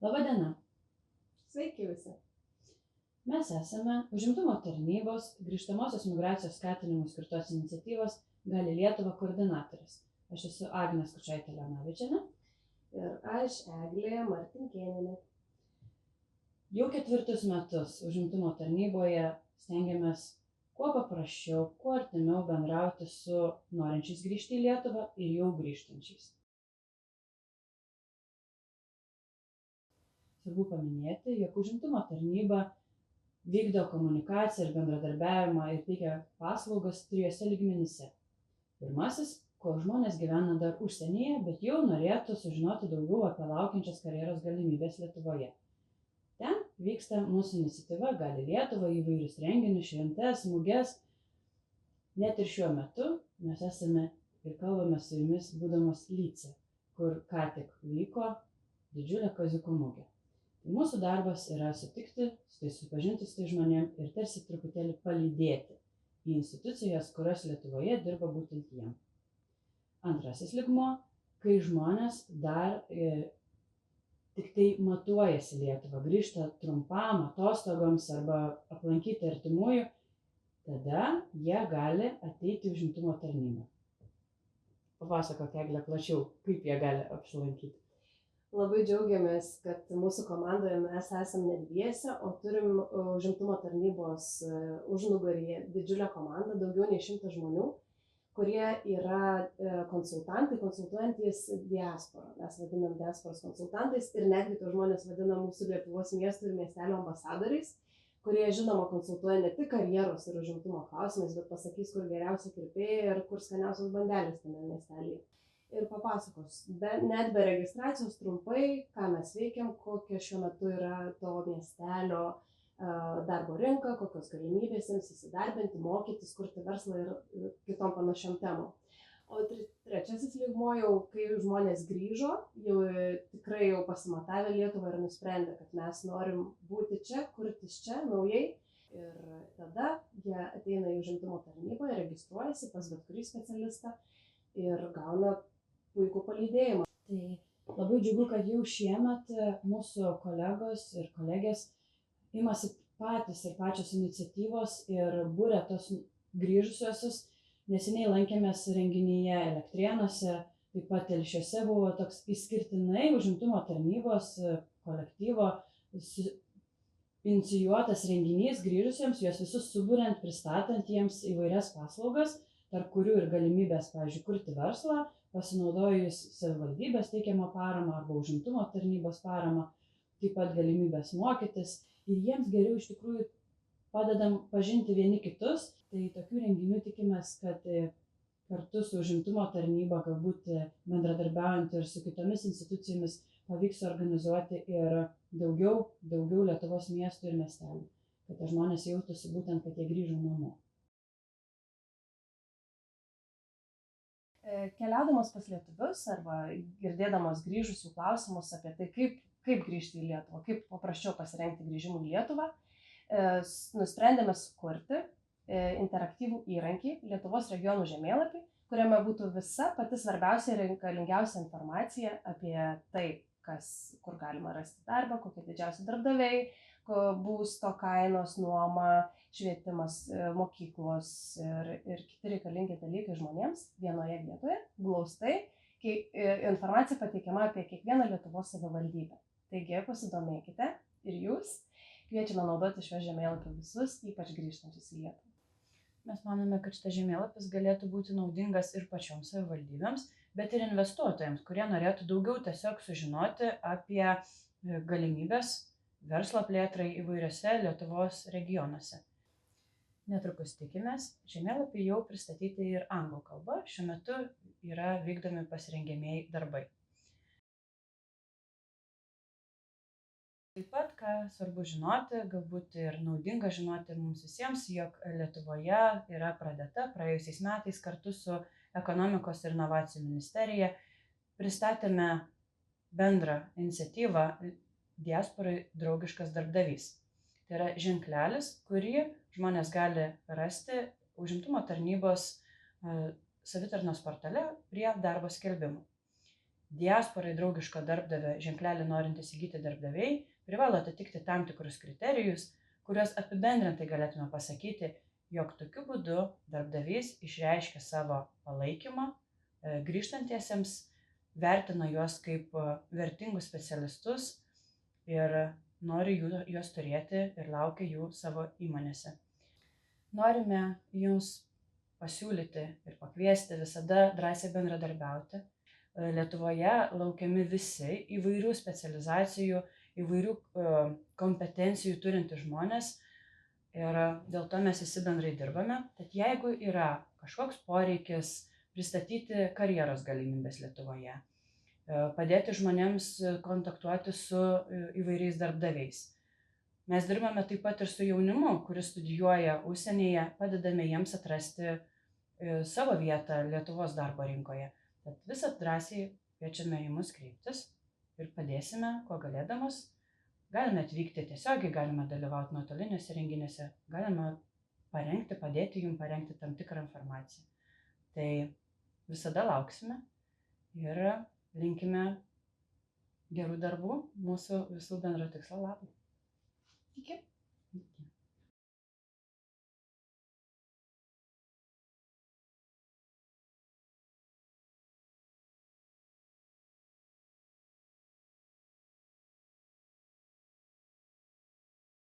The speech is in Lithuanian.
Labą dieną. Sveiki visi. Mes esame Užimtumo tarnybos grįžtamosios migracijos skatinimui skirtos iniciatyvos Gali Lietuva koordinatorės. Aš esu Agnė Skučaitė-Leonavičienė. Ir aš Eglė Martinkėnienė. Jau 4 metus Užimtumo tarnyboje stengiamės kuo paprasčiau, kuo artimiau bendrauti su norinčiais grįžti į Lietuvą ir jau grįžtančiais. Svarbu paminėti, jog Užimtumo tarnyba vykdo komunikaciją ir bendradarbiavimą ir teikia paslaugas 3 lygmenyse. Pirmasis, kol žmonės gyvena dar užsienyje, bet jau norėtų sužinoti daugiau apie laukiančias karjeros galimybės Lietuvoje. Ten vyksta mūsų iniciatyva Gali Lietuva, įvairius renginius, šventes, muges. Net ir šiuo metu mes esame ir kalbame su jumis būdamos Lyce, kur ką tik vyko didžiulė kaziuko mugė. Mūsų darbas yra sutikti, susipažinti su tai žmonėm ir tarsi truputėlį palydėti į institucijas, kurios Lietuvoje dirba būtent jiem. Antrasis lygmuo, kai žmonės dar tik tai matuojasi Lietuvą, grįžta trumpam atostogoms arba aplankyti artimųjų, tada jie gali ateiti į Užimtumo tarnybą. Papasakok, Eglė, plačiau, kaip jie gali apsilankyti. Labai džiaugiamės, kad mūsų komandoje mes esame ne dviese, o turim Užimtumo tarnybos užnugaryje didžiulę komandą, daugiau nei 100 žmonių, kurie yra konsultantai, konsultuojantys diasporą. Mes vadinam diasporos konsultantais ir netgi tos žmonės vadinam mūsų Lietuvos miestų ir miestelio ambasadoriais, kurie žinoma konsultuoja ne tik karjeros ir užimtumo klausimais, bet pasakys, kur geriausia kirpėja ir kur skaniausios bandelės tame miestelėje. Ir papasakos, net be registracijos trumpai, ką mes veikiam, kokia šiuo metu yra to miestelio darbo rinka, kokios galimybės jiems įsidarbinti, mokytis, kurti verslą ir kitom panašiom temom. O trečiasis lygmuo jau, kai žmonės grįžo, jau tikrai jau pasimatavę Lietuvą ir nusprendė, kad mes norim būti čia, kurtis čia naujai. Ir tada jie ateina į Užimtumo tarnybą, registruojasi pas bet kurį specialistą ir gauna puikų palydėjimą. Tai labai džiugu, kad jau šiemet mūsų kolegos ir kolegės imasi patys ir pačios iniciatyvos ir būrė tos grįžusiosius. Neseniai lankėmės renginyje Elektrėnuose, taip pat Telšiuose buvo toks išskirtinai Užimtumo tarnybos kolektyvo inicijuotas renginys grįžusiems, juos visus suburiant, pristatant jiems įvairias paslaugas, tarp kurių ir galimybės, pavyzdžiui, kurti verslą, pasinaudojus savivaldybės teikiamą paramą arba Užimtumo tarnybos paramą, taip pat galimybės mokytis ir jiems geriau iš tikrųjų padedam pažinti vieni kitus. Tai tokių renginių tikimės, kad kartu su Užimtumo tarnyba, galbūt bendradarbiaujant ir su kitomis institucijomis, pavyks organizuoti ir daugiau Lietuvos miestų ir miestelių, kad žmonės jaustųsi būtent, kad jie grįžo namo. Keliaudamas pas lietuvius arba girdėdamas grįžusių klausimus apie tai, kaip grįžti į Lietuvą, kaip paprasčiau pasirengti grįžimui į Lietuvą, nusprendėme sukurti interaktyvų įrankį Lietuvos regionų žemėlapį, kuriame būtų visa pati svarbiausia ir reikalingiausia informacija apie tai, kur galima rasti darbą, kokie didžiausi darbdaviai, būsto kainos, nuoma, švietimas, mokyklos ir kiti reikalingi dalykai žmonėms vienoje vietoje, glaustai, kai informacija pateikiama apie kiekvieną Lietuvos savivaldybę. Taigi pasidomėkite ir jūs, kviečiame naudoti šiuo žemėlapiu visus, ypač grįžtančius į Lietuvą. Mes manome, kad šitas žemėlapis galėtų būti naudingas ir pačioms savivaldybėms, bet ir investuotojams, kurie norėtų daugiau tiesiog sužinoti apie galimybės verslo plėtrai įvairiose Lietuvos regionuose. Netrukus tikimės žemėlapį jau pristatyti ir anglų kalba, šiuo metu yra vykdomi pasirengiamieji darbai. Taip pat, ką svarbu žinoti, galbūt ir naudinga žinoti mums visiems, jog Lietuvoje yra pradėta praėjusiais metais kartu su Ekonomikos ir inovacijų ministerija pristatėme bendrą iniciatyvą Diasporai draugiškas darbdavys. Tai yra ženklelis, kurį žmonės gali rasti Užimtumo tarnybos savitarnos portale prie darbo skelbimų. diasporai draugiško darbdavio ženklelį norintys įgyti darbdaviai privalo atitikti tam tikrus kriterijus, kuriuos apibendrintai galėtume pasakyti, jog tokiu būdu darbdavys išreiškia savo palaikymą grįžtantiesiems, vertina juos kaip vertingus specialistus ir nori juos turėti ir laukia jų savo įmonėse. Norime jums pasiūlyti ir pakviesti visada drąsiai bendradarbiauti. Lietuvoje laukiami visi įvairių specializacijų, įvairių kompetencijų turintys žmonės ir dėl to mes visi bendrai dirbame. Tad jeigu yra kažkoks poreikis pristatyti karjeros galimybės Lietuvoje, padėti žmonėms kontaktuoti su įvairiais darbdaviais. Mes dirbame taip pat ir su jaunimu, kuris studijuoja užsienyje, padedame jiems atrasti savo vietą Lietuvos darbo rinkoje. Tad visad drąsiai kviečiame į mus kreiptis ir padėsime, kuo galėdamos. Galime atvykti tiesiogiai, galime dalyvauti nuotoliniuose renginiuose, galime padėti jums parengti tam tikrą informaciją. Tai visada lauksime ir linkime gerų darbų mūsų visų bendro tikslo labui. Iki.